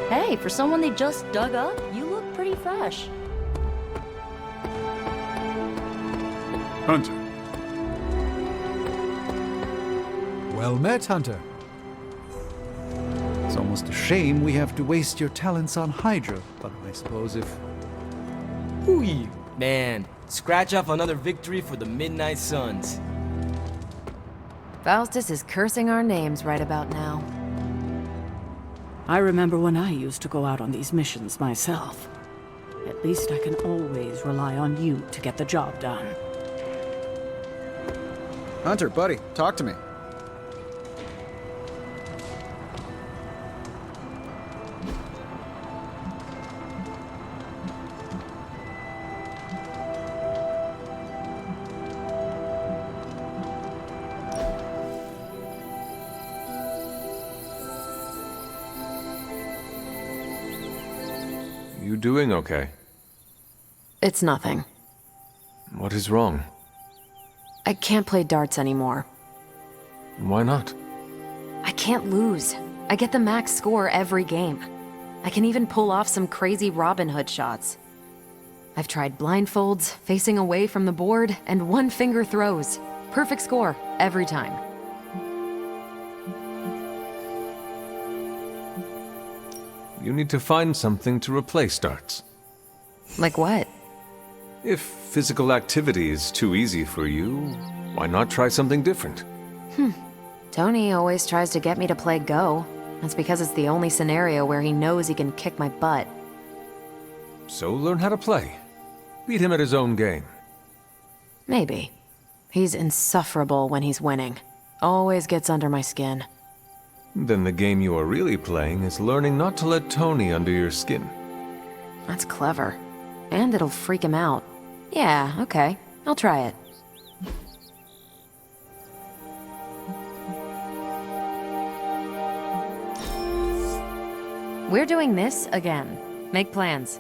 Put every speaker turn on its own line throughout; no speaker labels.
Hey, for someone they just dug up, you look pretty fresh.
Hunter.
Well met, Hunter. It's almost a shame we have to waste your talents on Hydra, but I suppose if...
Hooey! Man, scratch off another victory for the Midnight Suns.
Faustus is cursing our names right about now.
I remember when I used to go out on these missions myself. At least I can always rely on you to get the job done.
Hunter, buddy, talk to me.
You doing okay?
It's nothing.
What is wrong?
I can't play darts anymore.
Why not?
I can't lose. I get the max score every game. I can even pull off some crazy Robin Hood shots. I've tried blindfolds, facing away from the board, and one-finger throws. Perfect score, every time.
You need to find something to replace darts.
Like what?
If physical activity is too easy for you, why not try something different?
Tony always tries to get me to play Go. That's because it's the only scenario where he knows he can kick my butt.
So learn how to play. Beat him at his own game.
Maybe. He's insufferable when he's winning. Always gets under my skin.
Then the game you are really playing is learning not to let Tony under your skin.
That's clever. And it'll freak him out. Yeah, okay. I'll try it. We're doing this again. Make plans.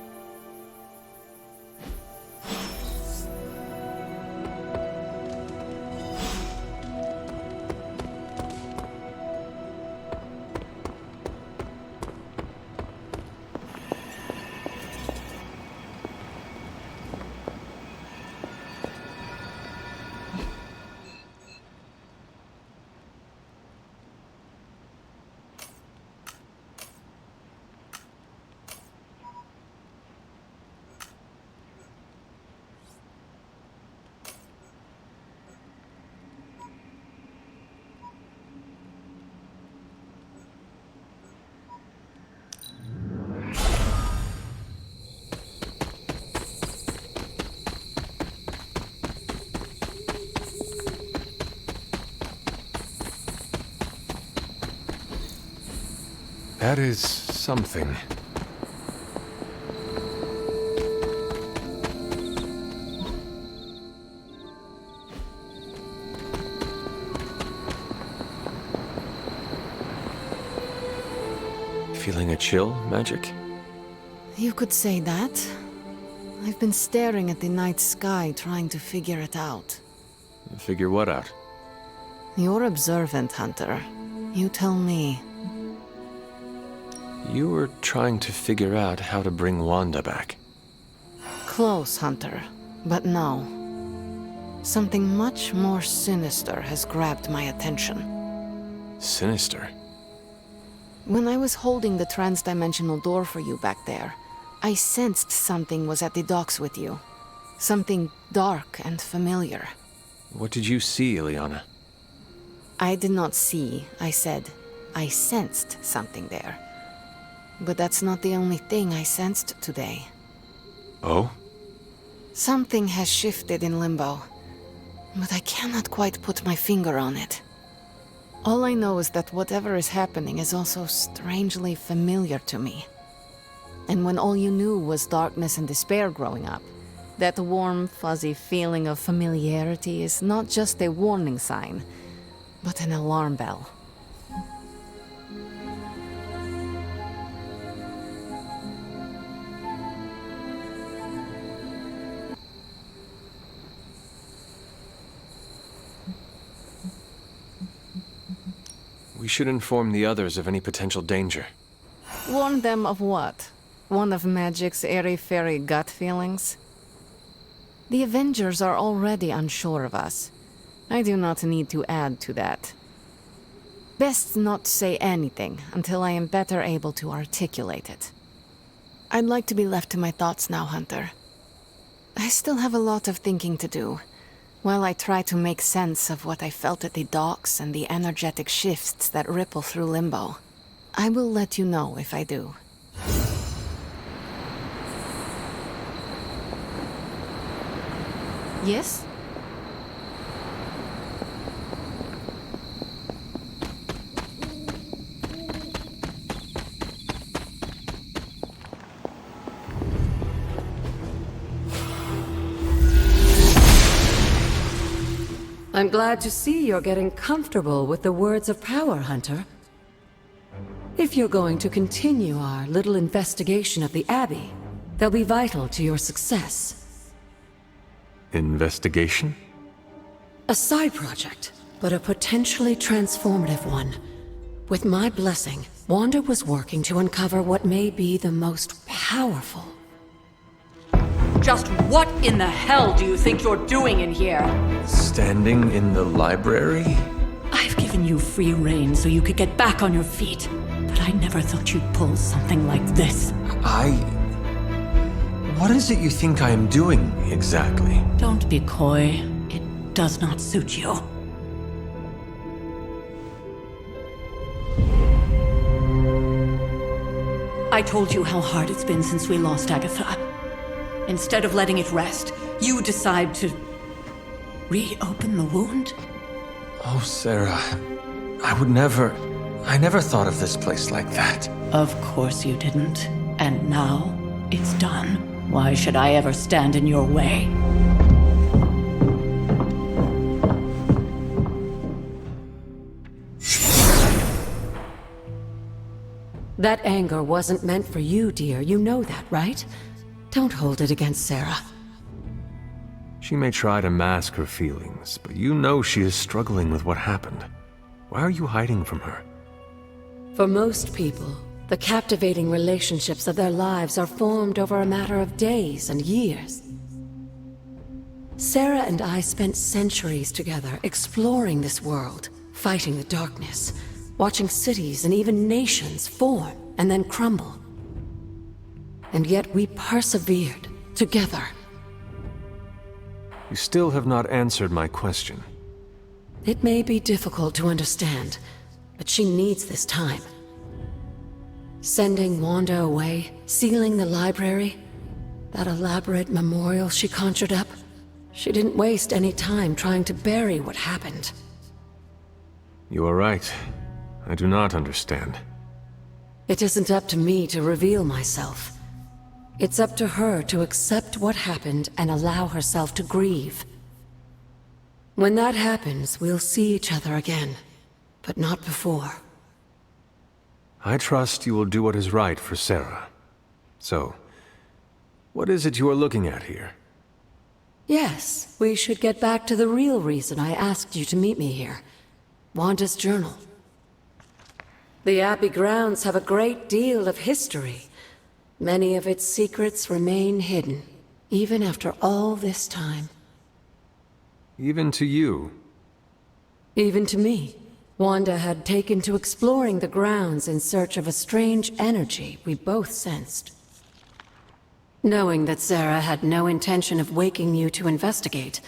That is something. Feeling a chill, Magic?
You could say that. I've been staring at the night sky trying to figure it out.
Figure what out?
You're observant, Hunter. You tell me.
You were trying to figure out how to bring Wanda back.
Close, Hunter. But no. Something much more sinister has grabbed my attention.
Sinister?
When I was holding the trans-dimensional door for you back there, I sensed something was at the docks with you. Something dark and familiar.
What did you see, Ileana?
I did not see, I said. I sensed something there. But that's not the only thing I sensed today.
Oh?
Something has shifted in Limbo, but I cannot quite put my finger on it. All I know is that whatever is happening is also strangely familiar to me. And when all you knew was darkness and despair growing up, that warm, fuzzy feeling of familiarity is not just a warning sign, but an alarm bell.
We should inform the others of any potential danger.
Warn them of what? One of magic's airy-fairy gut feelings? The Avengers are already unsure of us. I do not need to add to that. Best not say anything until I am better able to articulate it. I'd like to be left to my thoughts now, Hunter. I still have a lot of thinking to do, while I try to make sense of what I felt at the docks and the energetic shifts that ripple through Limbo. I will let you know if I do. Yes?
I'm glad to see you're getting comfortable with the words of power, Hunter. If you're going to continue our little investigation of the Abbey, they'll be vital to your success.
Investigation?
A side project, but a potentially transformative one. With my blessing, Wanda was working to uncover what may be the most powerful.
Just what in the hell do you think you're doing in here?
Standing in the library?
I've given you free rein so you could get back on your feet. But I never thought you'd pull something like this.
What is it you think I am doing, exactly?
Don't be coy. It does not suit you. I told you how hard it's been since we lost Agatha. Instead of letting it rest, you decide to reopen the wound?
Oh, Sarah, I never thought of this place like that.
Of course you didn't. And now, it's done. Why should I ever stand in your way?
That anger wasn't meant for you, dear. You know that, right? Don't hold it against Sarah.
She may try to mask her feelings, but you know she is struggling with what happened. Why are you hiding from her?
For most people, the captivating relationships of their lives are formed over a matter of days and years. Sarah and I spent centuries together exploring this world, fighting the darkness, watching cities and even nations form and then crumble. And yet we persevered, together.
You still have not answered my question.
It may be difficult to understand, but she needs this time. Sending Wanda away, sealing the library, that elaborate memorial she conjured up, she didn't waste any time trying to bury what happened.
You are right. I do not understand.
It isn't up to me to reveal myself. It's up to her to accept what happened and allow herself to grieve. When that happens, we'll see each other again, but not before.
I trust you will do what is right for Sarah. So, what is it you are looking at here?
Yes, we should get back to the real reason I asked you to meet me here. Wanda's journal. The Abbey grounds have a great deal of history. Many of its secrets remain hidden, even after all this time.
Even to you?
Even to me. Wanda had taken to exploring the grounds in search of a strange energy we both sensed. Knowing that Sarah had no intention of waking you to investigate,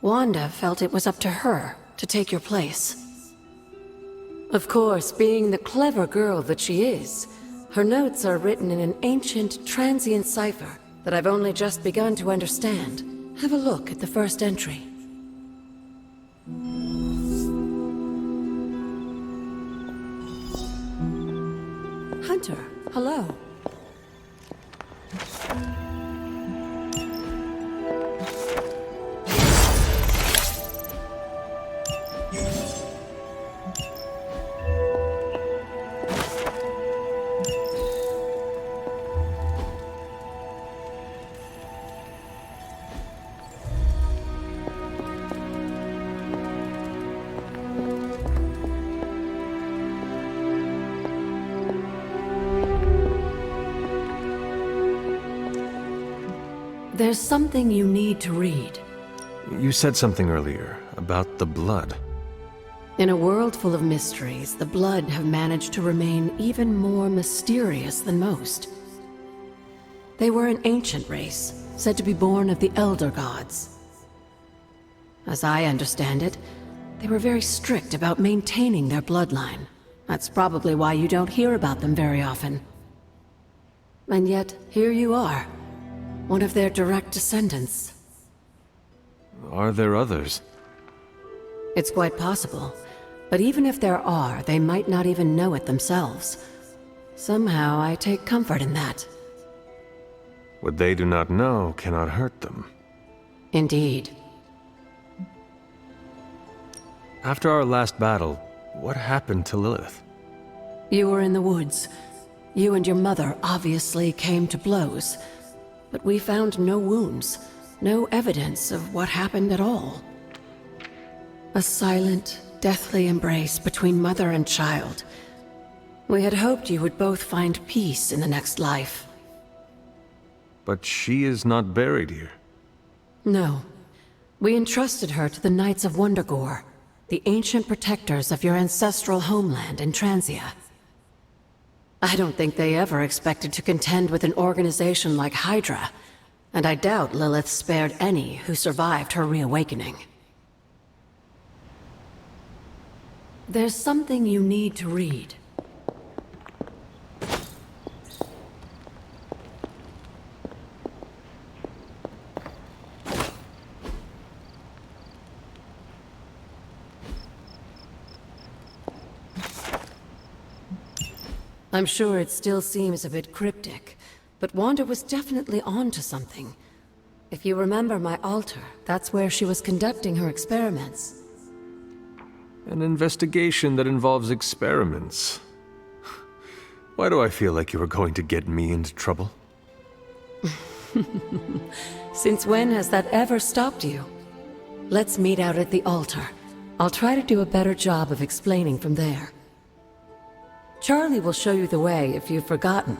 Wanda felt it was up to her to take your place. Of course, being the clever girl that she is, her notes are written in an ancient, transient cipher that I've only just begun to understand. Have a look at the first entry. Hunter, hello. There's something you need to read.
You said something earlier about the blood.
In a world full of mysteries, the blood have managed to remain even more mysterious than most. They were an ancient race, said to be born of the Elder Gods. As I understand it, they were very strict about maintaining their bloodline. That's probably why you don't hear about them very often. And yet, here you are, one of their direct descendants.
Are there others?
It's quite possible. But even if there are, they might not even know it themselves. Somehow, I take comfort in that.
What they do not know cannot hurt them.
Indeed.
After our last battle, what happened to Lilith?
You were in the woods. You and your mother obviously came to blows. But we found no wounds, no evidence of what happened at all. A silent, deathly embrace between mother and child. We had hoped you would both find peace in the next life.
But she is not buried here.
No. We entrusted her to the Knights of Wondergore, the ancient protectors of your ancestral homeland in Transia. I don't think they ever expected to contend with an organization like Hydra, and I doubt Lilith spared any who survived her reawakening. There's something you need to read. I'm sure it still seems a bit cryptic, but Wanda was definitely onto something. If you remember my altar, that's where she was conducting her experiments.
An investigation that involves experiments. Why do I feel like you are going to get me into trouble?
Since when has that ever stopped you? Let's meet out at the altar. I'll try to do a better job of explaining from there. Charlie will show you the way if you've forgotten.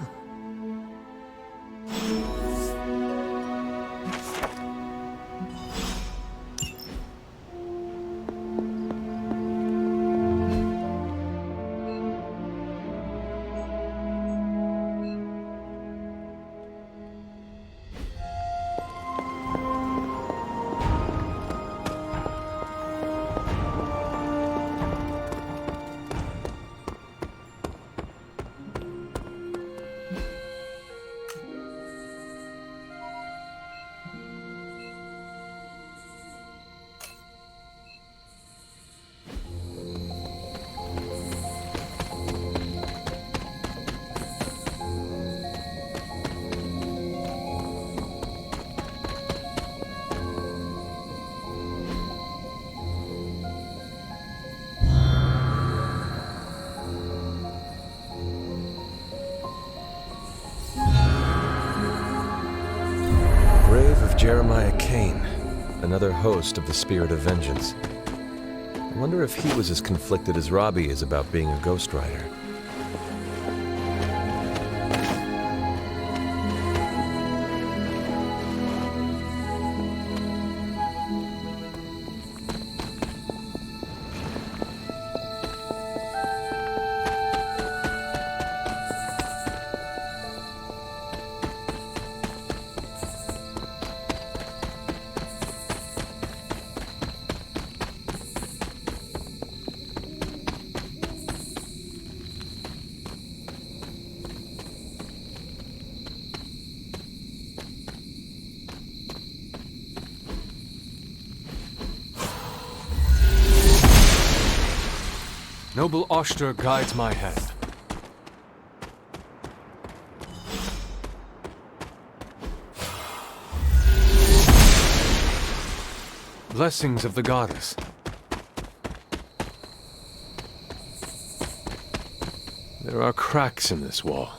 Jeremiah Kane, another host of the Spirit of Vengeance. I wonder if he was as conflicted as Robbie is about being a Ghost Rider. Noble Oster guides my hand. Blessings of the goddess. There are cracks in this wall.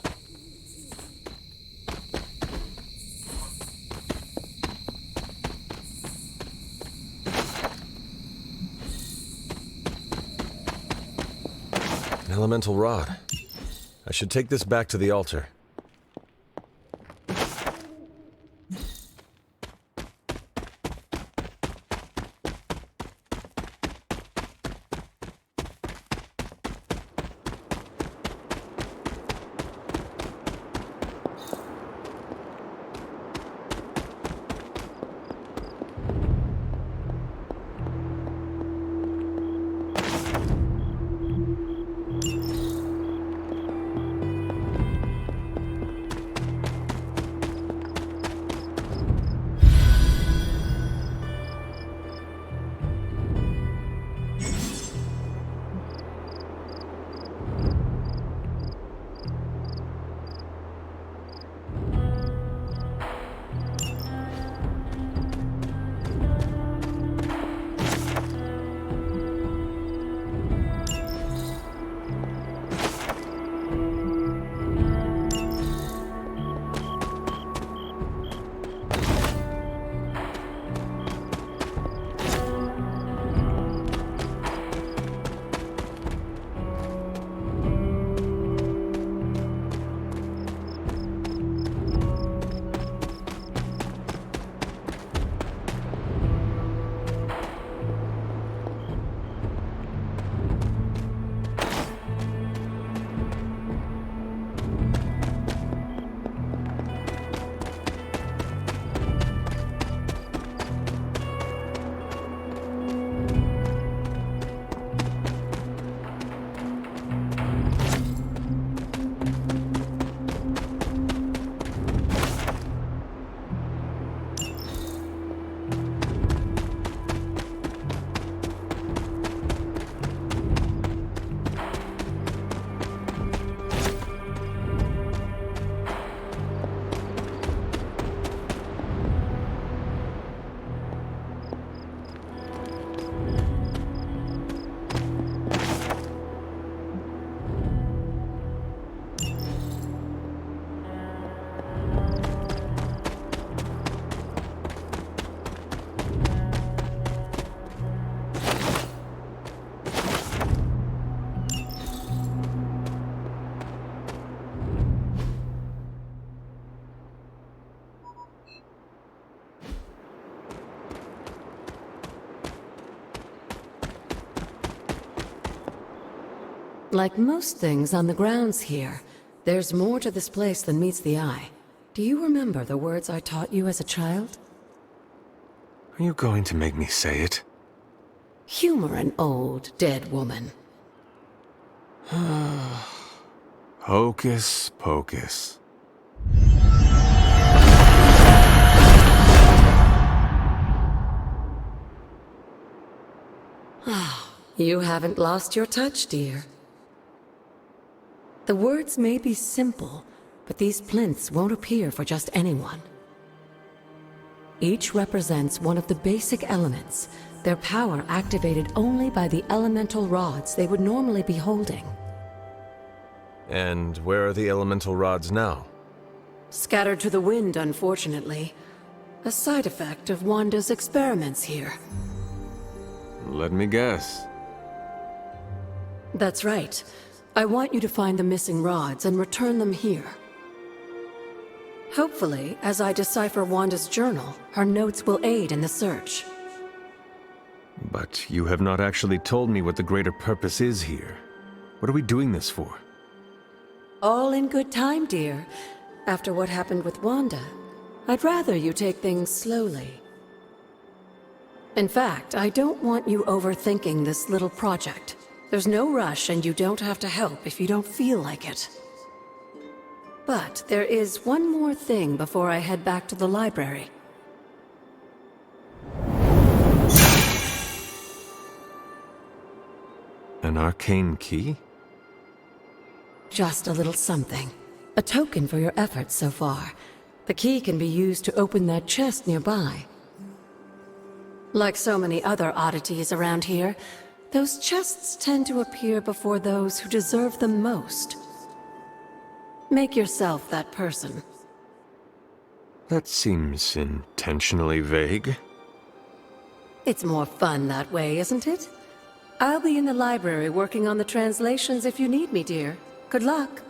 An elemental rod. I should take this back to the altar.
Like most things on the grounds here, there's more to this place than meets the eye. Do you remember the words I taught you as a child?
Are you going to make me say it?
Humor an old, dead woman.
Hocus pocus.
You haven't lost your touch, dear. The words may be simple, but these plinths won't appear for just anyone. Each represents one of the basic elements, their power activated only by the elemental rods they would normally be holding.
And where are the elemental rods now?
Scattered to the wind, unfortunately. A side effect of Wanda's experiments here.
Let me guess.
That's right. I want you to find the missing rods and return them here. Hopefully, as I decipher Wanda's journal, her notes will aid in the search.
But you have not actually told me what the greater purpose is here. What are we doing this for?
All in good time, dear. After what happened with Wanda, I'd rather you take things slowly. In fact, I don't want you overthinking this little project. There's no rush, and you don't have to help if you don't feel like it. But there is one more thing before I head back to the library.
An arcane key?
Just a little something. A token for your efforts so far. The key can be used to open that chest nearby. Like so many other oddities around here, those chests tend to appear before those who deserve them most. Make yourself that person.
That seems intentionally vague.
It's more fun that way, isn't it? I'll be in the library working on the translations if you need me, dear. Good luck.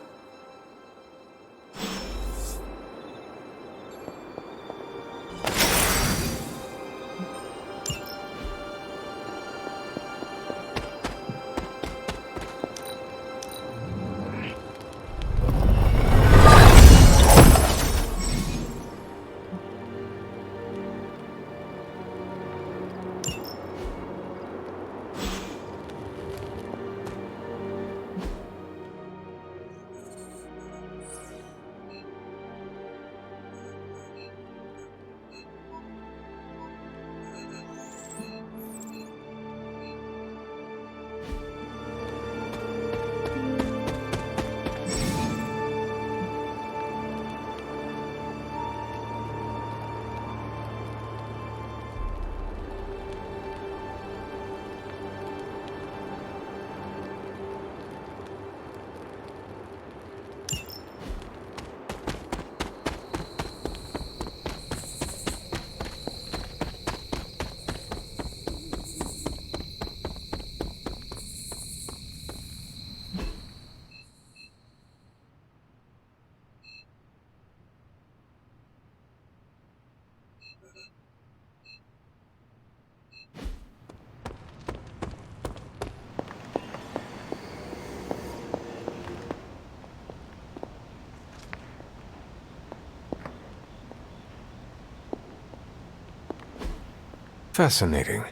Fascinating.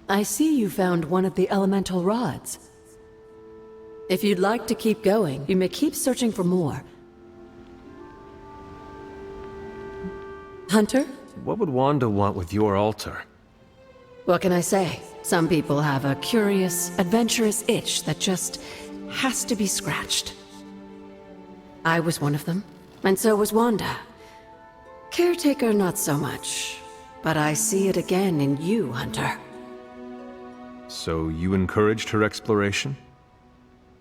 I see you found one of the elemental rods. If you'd like to keep going, you may keep searching for more. Hunter?
What would Wanda want with your altar?
What can I say? Some people have a curious, adventurous itch that just has to be scratched. I was one of them, and so was Wanda. Caretaker, not so much. But I see it again in you, Hunter.
So you encouraged her exploration?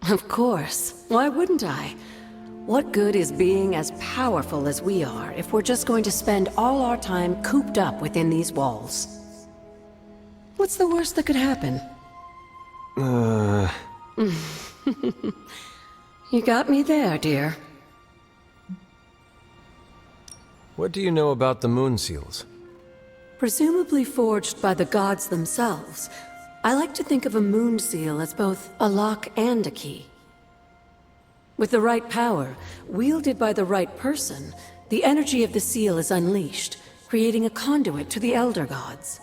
Of course. Why wouldn't I? What good is being as powerful as we are if we're just going to spend all our time cooped up within these walls? What's the worst that could happen? You got me there, dear.
What do you know about the moon seals?
Presumably forged by the gods themselves, I like to think of a moon seal as both a lock and a key. With the right power, wielded by the right person, the energy of the seal is unleashed, creating a conduit to the Elder Gods.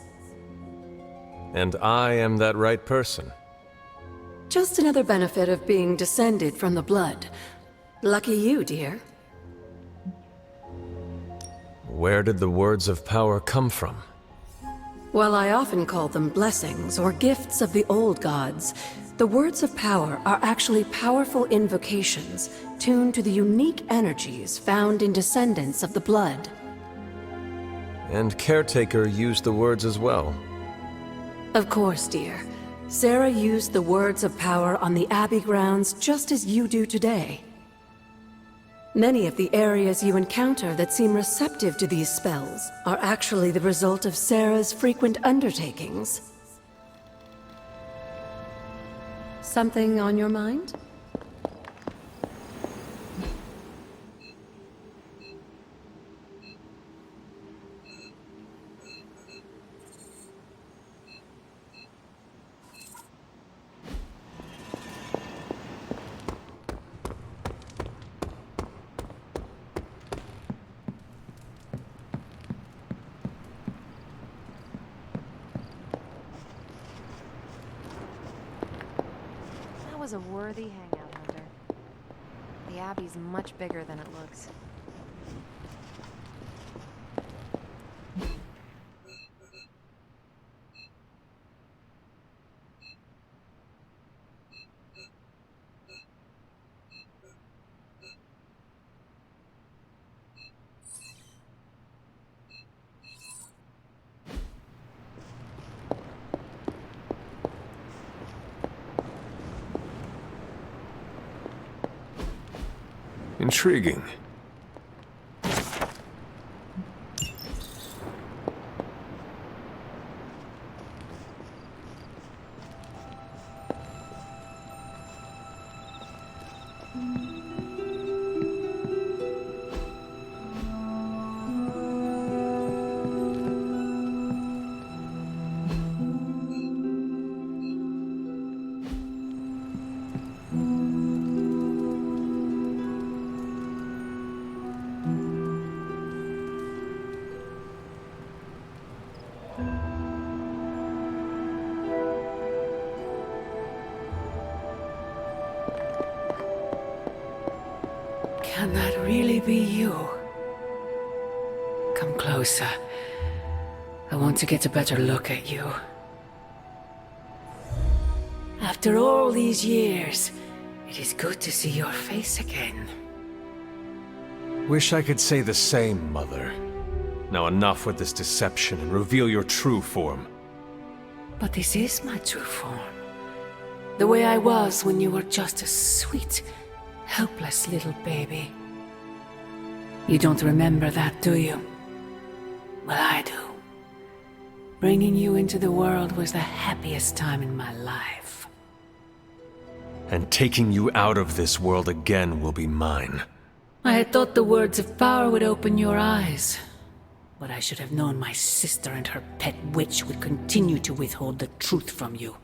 And I am that right person.
Just another benefit of being descended from the blood. Lucky you, dear.
Where did the words of power come from?
While I often call them blessings or gifts of the old gods, the words of power are actually powerful invocations tuned to the unique energies found in descendants of the blood.
And Caretaker used the words as well.
Of course, dear. Sarah used the words of power on the Abbey grounds just as you do today. Many of the areas you encounter that seem receptive to these spells are actually the result of Sarah's frequent undertakings. Something on your mind?
That was a worthy hangout, Hunter. The Abbey's much bigger than it looks.
Intriguing.
Can that really be you? Come closer. I want to get a better look at you. After all these years, it is good to see your face again.
Wish I could say the same, Mother. Now enough with this deception and reveal your true form.
But this is my true form. The way I was when you were just a sweet, helpless little baby. You don't remember that, do you? Well, I do. Bringing you into the world was the happiest time in my life.
And taking you out of this world again will be mine.
I had thought the words of power would open your eyes. But I should have known my sister and her pet witch would continue to withhold the truth from you.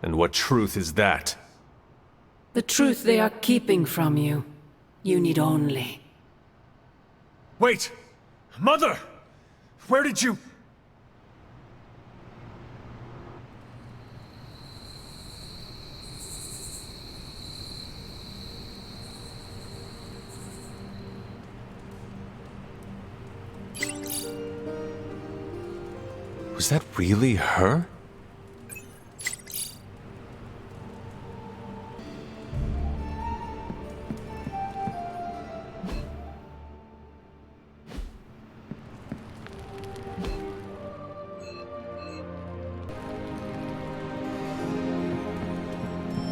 And what truth is that?
The truth they are keeping from you, you need only.
Wait! Mother! Where did you... Was that really her?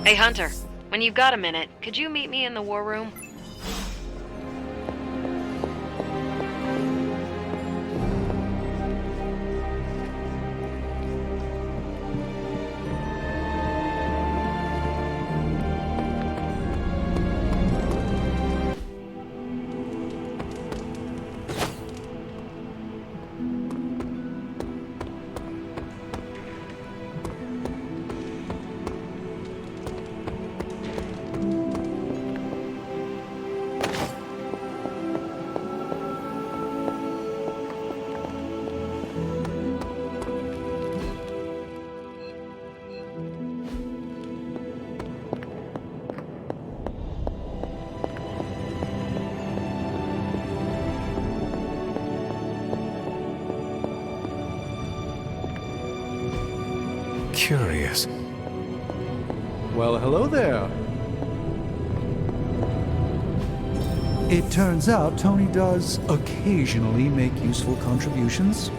Hey, Hunter, when you've got a minute, could you meet me in the war room?
Curious.
Well, hello there. It turns out Tony does occasionally make useful contributions.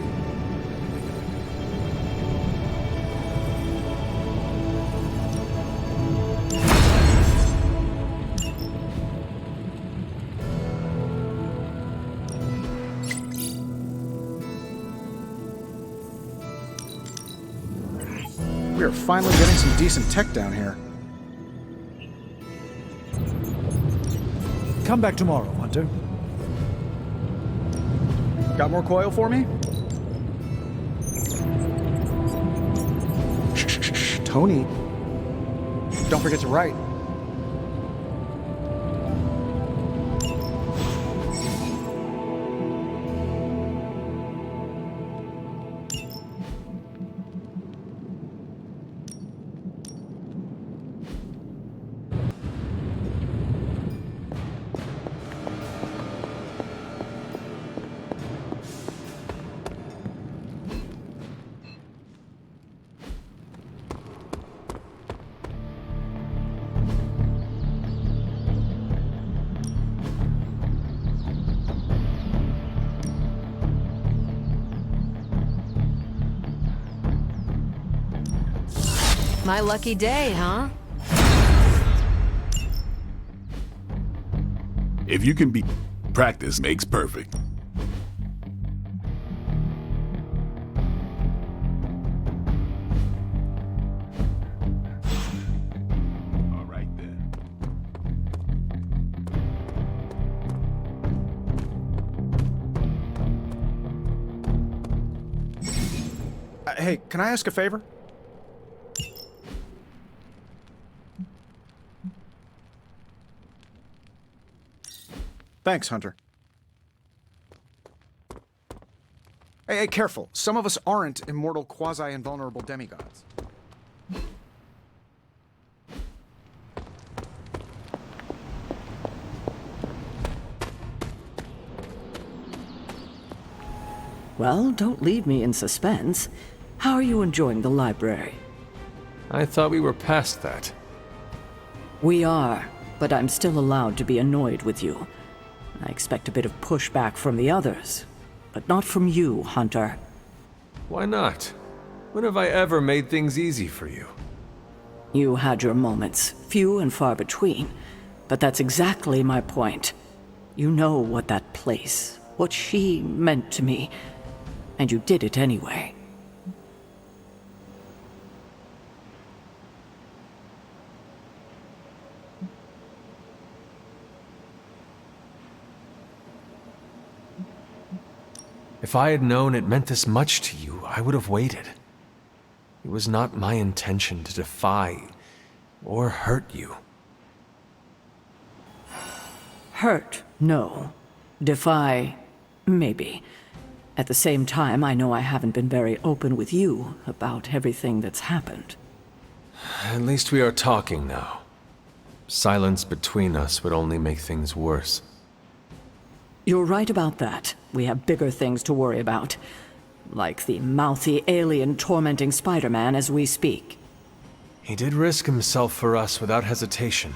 We are finally getting some decent tech down here.
Come back tomorrow, Hunter.
Got more coil for me? Shh, Tony. Don't forget to write.
My lucky day, huh?
If you can be... Practice makes perfect. All right then.
Hey, can I ask a favor? Thanks, Hunter. Hey, careful. Some of us aren't immortal, quasi-invulnerable demigods.
Well, don't leave me in suspense. How are you enjoying the library?
I thought we were past that.
We are, but I'm still allowed to be annoyed with you. I expect a bit of pushback from the others, but not from you, Hunter.
Why not? When have I ever made things easy for you?
You had your moments, few and far between, but that's exactly my point. You know what that place, what she meant to me, and you did it anyway.
If I had known it meant this much to you, I would have waited. It was not my intention to defy or hurt you.
Hurt, no. Defy, maybe. At the same time, I know I haven't been very open with you about everything that's happened.
At least we are talking now. Silence between us would only make things worse.
You're right about that. We have bigger things to worry about. Like the mouthy alien tormenting Spider-Man as we speak.
He did risk himself for us without hesitation.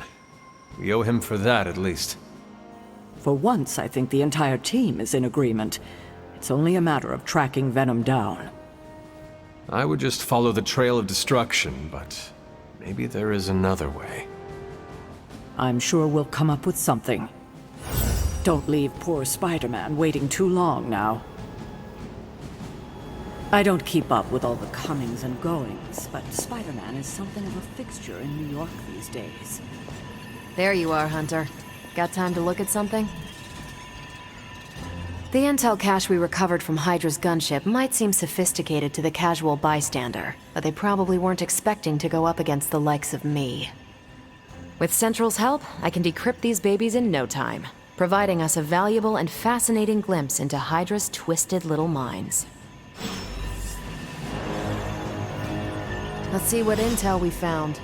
We owe him for that, at least.
For once, I think the entire team is in agreement. It's only a matter of tracking Venom down.
I would just follow the trail of destruction, but maybe there is another way.
I'm sure we'll come up with something. Don't leave poor Spider-Man waiting too long now. I don't keep up with all the comings and goings, but Spider-Man is something of a fixture in New York these days.
There you are, Hunter. Got time to look at something? The intel cache we recovered from Hydra's gunship might seem sophisticated to the casual bystander, but they probably weren't expecting to go up against the likes of me. With Central's help, I can decrypt these babies in no time, providing us a valuable and fascinating glimpse into Hydra's twisted little minds. Let's see what intel we found.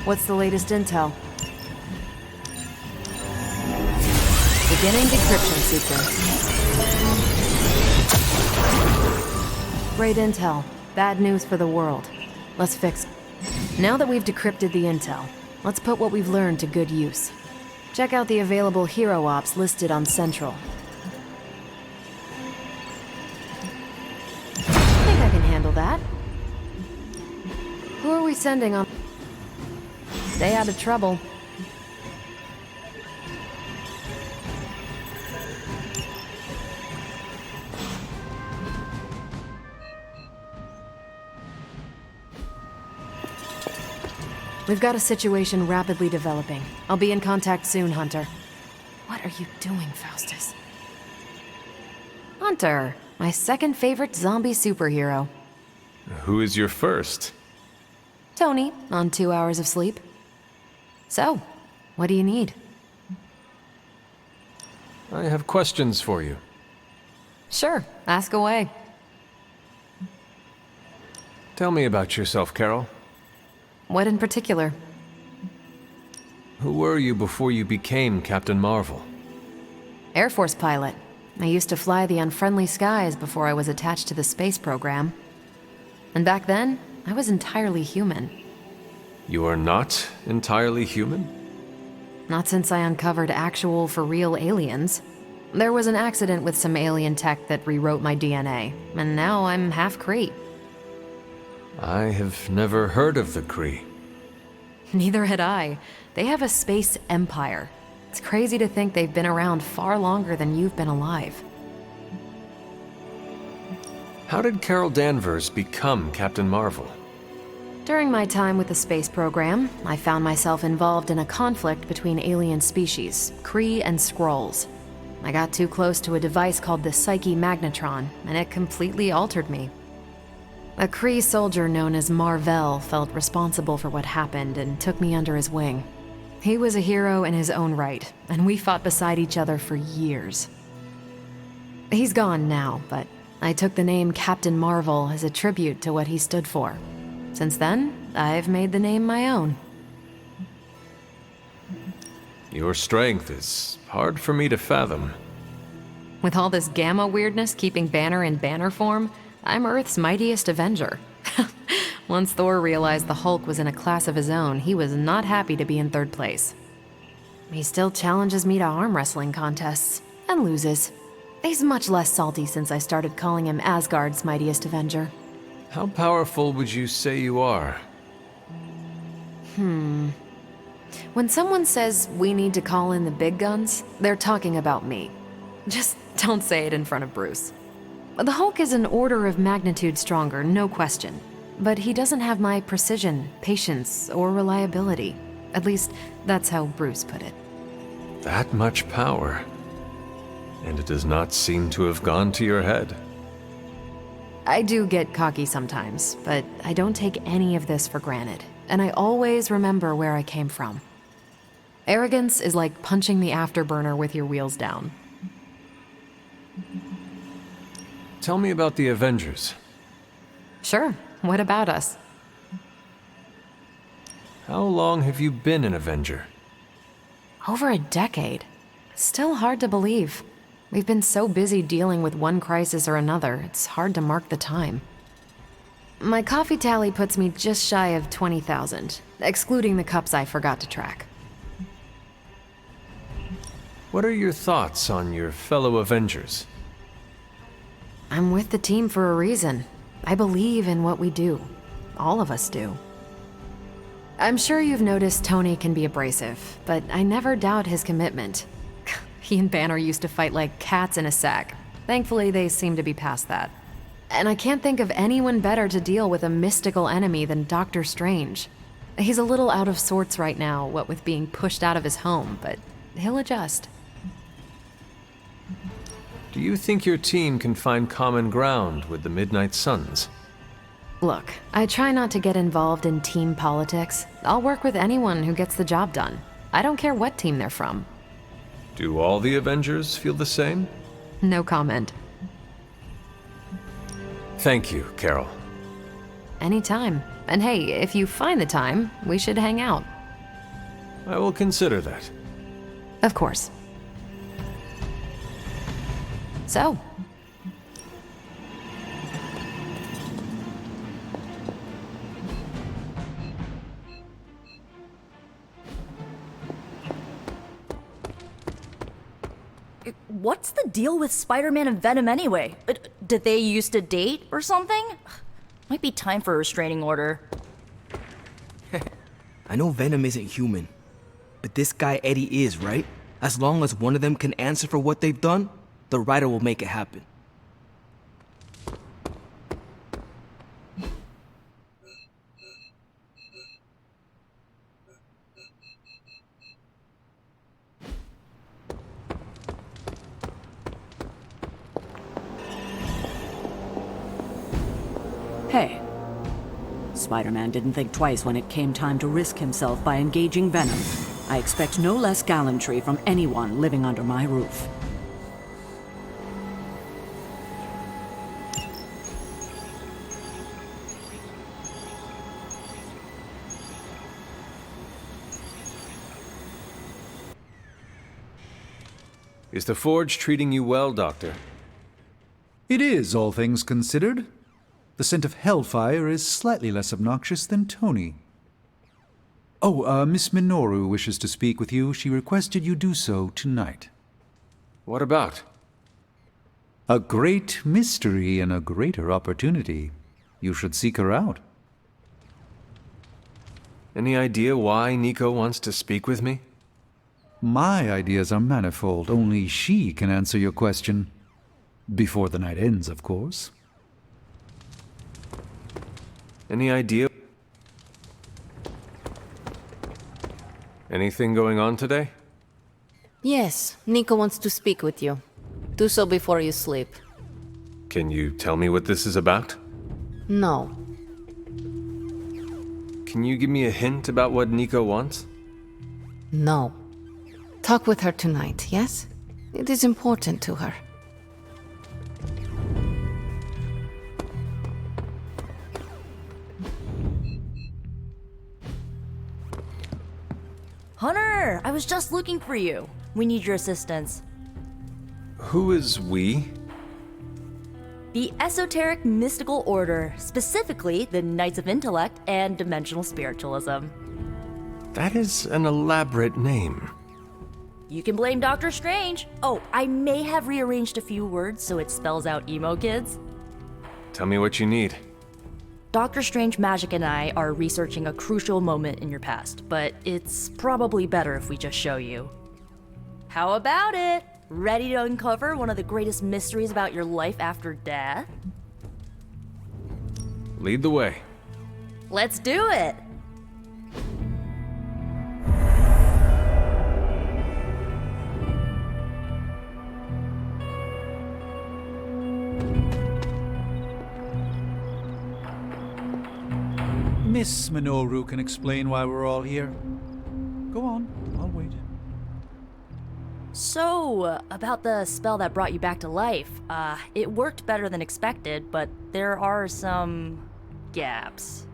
What's the latest intel? Beginning decryption sequence. Great intel. Bad news for the world. Let's fix it. Now that we've decrypted the intel, let's put what we've learned to good use. Check out the available hero ops listed on Central. I think I can handle that. Who are we sending on? Stay out of trouble. We've got a situation rapidly developing. I'll be in contact soon, Hunter. What are you doing, Faustus? Hunter, my second favorite zombie superhero.
Who is your first?
Tony, on 2 hours of sleep. So, what do you need?
I have questions for you.
Sure, ask away.
Tell me about yourself, Carol.
What in particular?
Who were you before you became Captain Marvel?
Air Force pilot. I used to fly the unfriendly skies before I was attached to the space program. And back then, I was entirely human.
You are not entirely human?
Not since I uncovered actual, for real aliens. There was an accident with some alien tech that rewrote my DNA, and now I'm half Kree.
I have never heard of the Kree.
Neither had I. They have a space empire. It's crazy to think they've been around far longer than you've been alive.
How did Carol Danvers become Captain Marvel?
During my time with the space program, I found myself involved in a conflict between alien species, Kree and Skrulls. I got too close to a device called the Psyche Magnetron, and it completely altered me. A Kree soldier known as Marvel felt responsible for what happened and took me under his wing. He was a hero in his own right, and we fought beside each other for years. He's gone now, but I took the name Captain Marvel as a tribute to what he stood for. Since then, I've made the name my own.
Your strength is hard for me to fathom.
With all this gamma weirdness keeping Banner in banner form, I'm Earth's mightiest Avenger. Once Thor realized the Hulk was in a class of his own, he was not happy to be in third place. He still challenges me to arm wrestling contests, and loses. He's much less salty since I started calling him Asgard's mightiest Avenger.
How powerful would you say you are?
When someone says we need to call in the big guns, they're talking about me. Just don't say it in front of Bruce. The Hulk is an order of magnitude stronger, no question. But he doesn't have my precision, patience, or reliability. At least, that's how Bruce put it.
That much power. And it does not seem to have gone to your head.
I do get cocky sometimes, but I don't take any of this for granted. and I always remember where I came from. Arrogance is like punching the afterburner with your wheels down.
Tell me about the Avengers.
Sure, what about us?
How long have you been an Avenger?
Over a decade. Still hard to believe. We've been so busy dealing with one crisis or another, it's hard to mark the time. My coffee tally puts me just shy of 20,000, excluding the cups I forgot to track.
What are your thoughts on your fellow Avengers?
I'm with the team for a reason. I believe in what we do. All of us do. I'm sure you've noticed Tony can be abrasive, but I never doubt his commitment. He and Banner used to fight like cats in a sack. Thankfully, they seem to be past that. And I can't think of anyone better to deal with a mystical enemy than Doctor Strange. He's a little out of sorts right now, what with being pushed out of his home, but he'll adjust.
Do you think your team can find common ground with the Midnight Suns?
Look, I try not to get involved in team politics. I'll work with anyone who gets the job done. I don't care what team they're from.
Do all the Avengers feel the same?
No comment.
Thank you, Carol.
Anytime. And hey, if you find the time, we should hang out.
I will consider that.
Of course. So,
What's the deal with Spider-Man and Venom anyway? Did they used to date or something? Might be time for a restraining order.
I know Venom isn't human, but this guy Eddie is, right? As long as one of them can answer for what they've done, the writer will make it happen.
Hey. Spider-Man didn't think twice when it came time to risk himself by engaging Venom. I expect no less gallantry from anyone living under my roof.
Is the Forge treating you well, Doctor?
It is, all things considered. The scent of hellfire is slightly less obnoxious than Tony. Oh, Miss Minoru wishes to speak with you. She requested you do so tonight.
What about?
A great mystery and a greater opportunity. You should seek her out.
Any idea why Nico wants to speak with me?
My ideas are manifold. Only she can answer your question. Before the night ends, of course.
Any idea? Anything going on today?
Yes, Nico wants to speak with you. Do so before you sleep.
Can you tell me what this is about?
No.
Can you give me a hint about what Nico wants?
No. Talk with her tonight, yes? It is important to her.
Hunter, I was just looking for you. We need your assistance.
Who is we?
The Esoteric Mystical Order, specifically the Knights of Intellect and Dimensional Spiritualism.
That is an elaborate name.
You can blame Doctor Strange. Oh, I may have rearranged a few words so it spells out emo kids.
Tell me what you need.
Doctor Strange Magic and I are researching a crucial moment in your past, but it's probably better if we just show you. How about it? Ready to uncover one of the greatest mysteries about your life after death?
Lead the way.
Let's do it!
Miss Minoru can explain why we're all here. Go on, I'll wait.
So, about the spell that brought you back to life, it worked better than expected, but there are some gaps.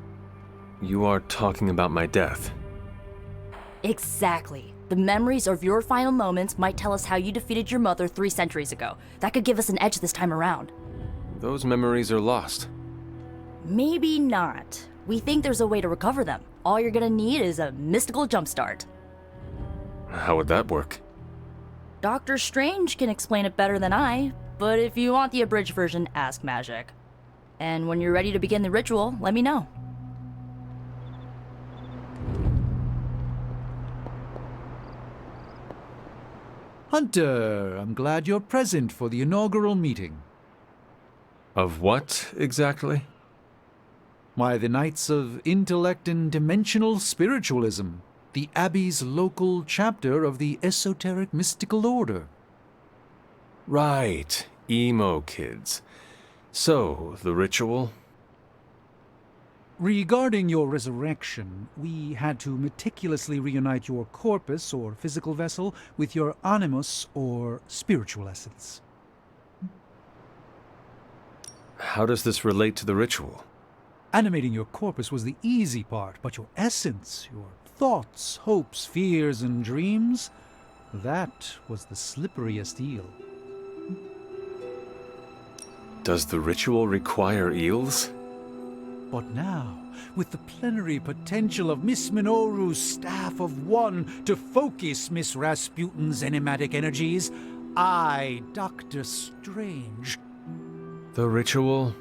You are talking about my death.
Exactly. The memories of your final moments might tell us how you defeated your mother 3 centuries ago. That could give us an edge this time around.
Those memories are lost.
Maybe not. We think there's a way to recover them. All you're gonna need is a mystical jumpstart.
How would that work?
Doctor Strange can explain it better than I, but if you want the abridged version, ask Magic. And when you're ready to begin the ritual, let me know.
Hunter, I'm glad you're present for the inaugural meeting.
Of what, exactly?
Why, the Knights of Intellect and Dimensional Spiritualism, the Abbey's local chapter of the Esoteric Mystical Order.
Right, emo kids. So, the ritual?
Regarding your resurrection, we had to meticulously reunite your corpus, or physical vessel, with your animus, or spiritual essence.
How does this relate to the ritual?
Animating your corpus was the easy part, but your essence, your thoughts, hopes, fears, and dreams, that was the slipperiest eel.
Does the ritual require eels?
But now, with the plenary potential of Miss Minoru's Staff of One to focus Miss Rasputin's enigmatic energies, I, Dr. Strange,
The ritual?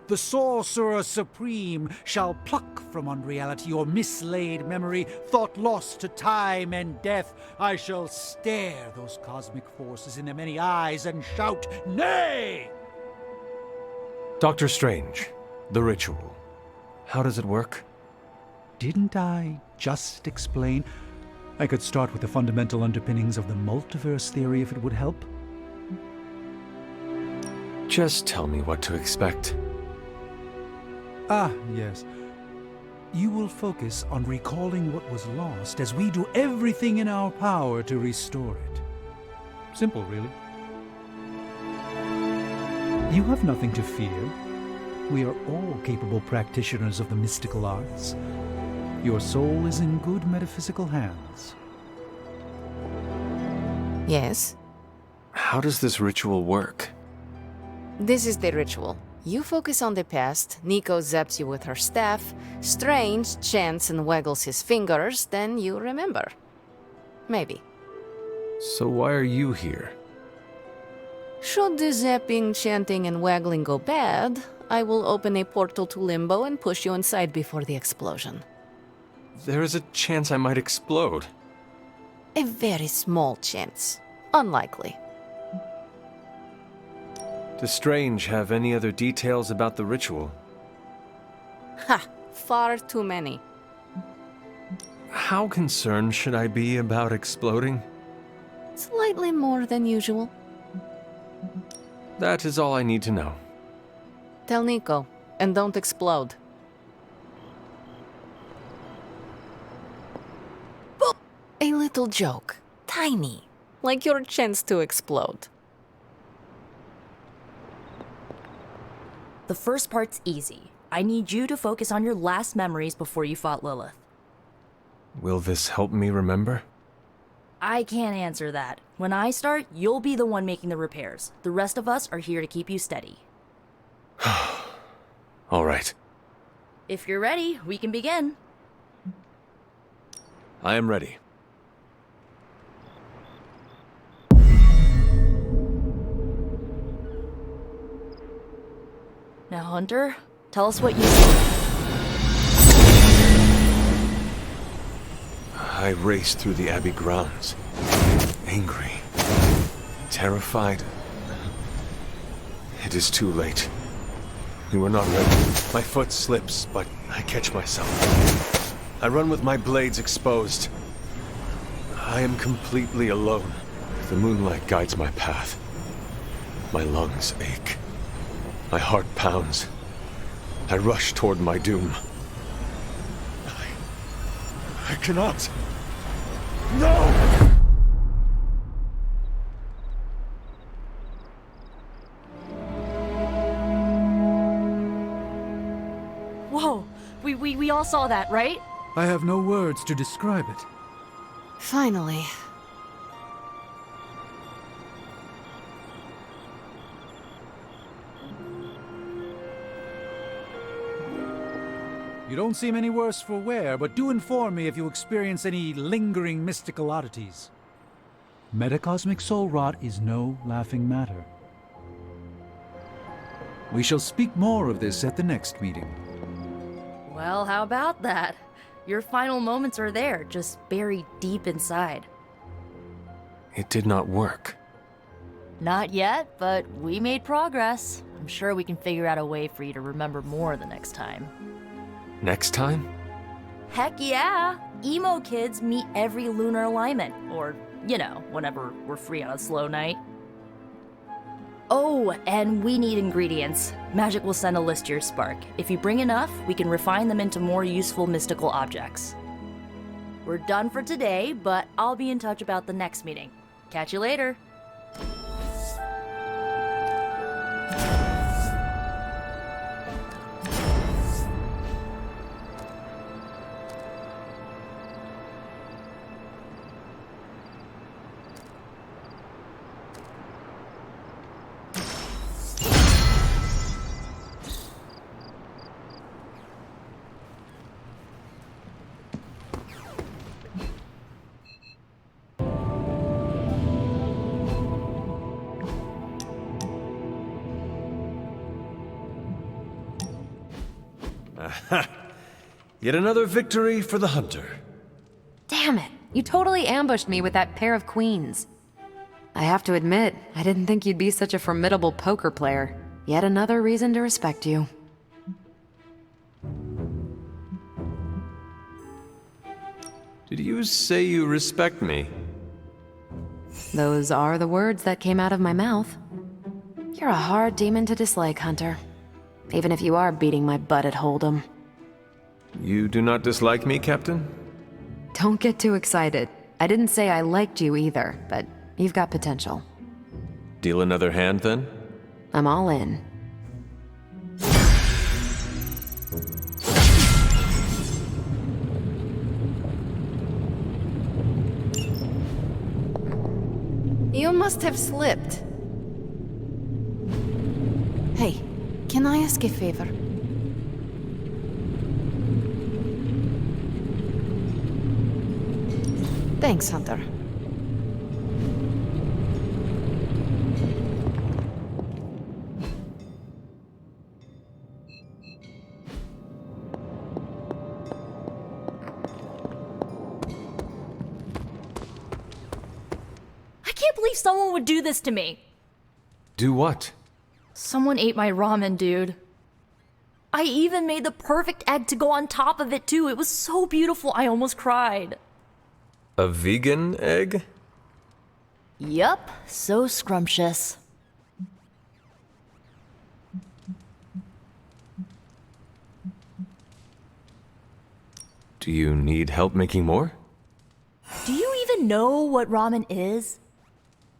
the Sorcerer Supreme, shall pluck from unreality your mislaid memory, thought lost to time and death. I shall stare those cosmic forces in their many eyes and shout, "Nay!"
Doctor Strange, the ritual. How does it work?
Didn't I just explain? I could start with the fundamental underpinnings of the multiverse theory if it would help.
Just tell me what to expect.
Ah, yes. You will focus on recalling what was lost as we do everything in our power to restore it. Simple, really. You have nothing to fear. We are all capable practitioners of the mystical arts. Your soul is in good metaphysical hands.
Yes?
How does this ritual work?
This is the ritual. You focus on the past, Nico zaps you with her staff, Strange chants and waggles his fingers, then you remember. Maybe.
So why are you here?
Should the zapping, chanting, and waggling go bad, I will open a portal to Limbo and push you inside before the explosion.
There is a chance I might explode.
A very small chance. Unlikely.
Does Strange have any other details about the ritual?
Ha! Far too many.
How concerned should I be about exploding?
Slightly more than usual.
That is all I need to know.
Tell Nico, and don't explode. Boop! A little joke. Tiny. Like your chance to explode.
The first part's easy. I need you to focus on your last memories before you fought Lilith.
Will this help me remember?
I can't answer that. When I start, you'll be the one making the repairs. The rest of us are here to keep you steady.
All right.
If you're ready, we can begin.
I am ready.
Now, Hunter, tell us what you see.
I raced through the Abbey grounds. Angry. Terrified. It is too late. We were not ready. My foot slips, but I catch myself. I run with my blades exposed. I am completely alone. The moonlight guides my path. My lungs ache. My heart pounds. I rush toward my doom. cannot. No!
Whoa, we all saw that, right?
I have no words to describe it.
Finally.
You don't seem any worse for wear, but do inform me if you experience any lingering mystical oddities. Metacosmic soul rot is no laughing matter. We shall speak more of this at the next meeting.
Well, how about that? Your final moments are there, just buried deep inside.
It did not work.
Not yet, but we made progress. I'm sure we can figure out a way for you to remember more the next time.
Next time?
Heck yeah! Emo kids meet every lunar alignment, or, you know, whenever we're free on a slow night. Oh, and we need ingredients. Magic will send a list to your spark. If you bring enough, we can refine them into more useful mystical objects. We're done for today, but I'll be in touch about the next meeting. Catch you later.
Yet another victory for the hunter.
Damn it! You totally ambushed me with that pair of queens. I have to admit, I didn't think you'd be such a formidable poker player. Yet another reason to respect you.
Did you say you respect me?
Those are the words that came out of my mouth. You're a hard demon to dislike, Hunter. Even if you are beating my butt at Hold'em.
You do not dislike me, Captain?
Don't get too excited. I didn't say I liked you either, but you've got potential.
Deal another hand, then?
I'm all in.
You must have slipped. Hey, can I ask a favor? Thanks, Hunter.
I can't believe someone would do this to me.
Do what?
Someone ate my ramen, dude. I even made the perfect egg to go on top of it, too. It was so beautiful, I almost cried.
A vegan egg?
Yup, so scrumptious.
Do you need help making more?
Do you even know what ramen is?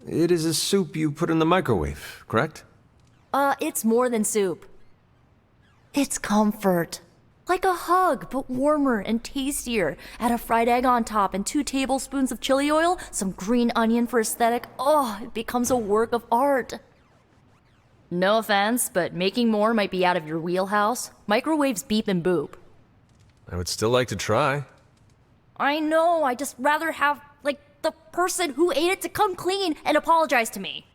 It is a soup you put in the microwave, correct?
It's more than soup. It's comfort. Like a hug, but warmer and tastier. Add a fried egg on top and 2 tablespoons of chili oil, some green onion for aesthetic. Oh, it becomes a work of art. No offense, but making more might be out of your wheelhouse. Microwaves beep and boop.
I would still like to try.
I know, I just rather have, like, the person who ate it to come clean and apologize to me.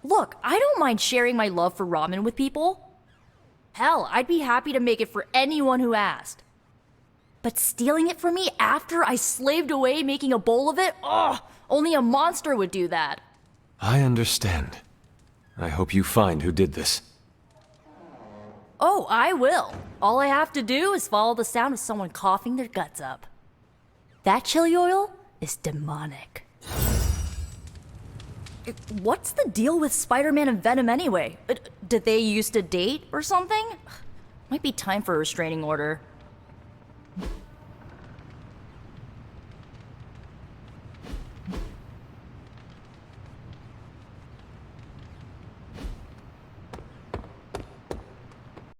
Look, I don't mind sharing my love for ramen with people. Hell, I'd be happy to make it for anyone who asked. But stealing it from me after I slaved away making a bowl of it? Ugh, only a monster would do that.
I understand. I hope you find who did this.
Oh, I will. All I have to do is follow the sound of someone coughing their guts up. That chili oil is demonic. What's the deal with Spider-Man and Venom anyway? Did they used to date or something? Might be time for a restraining order.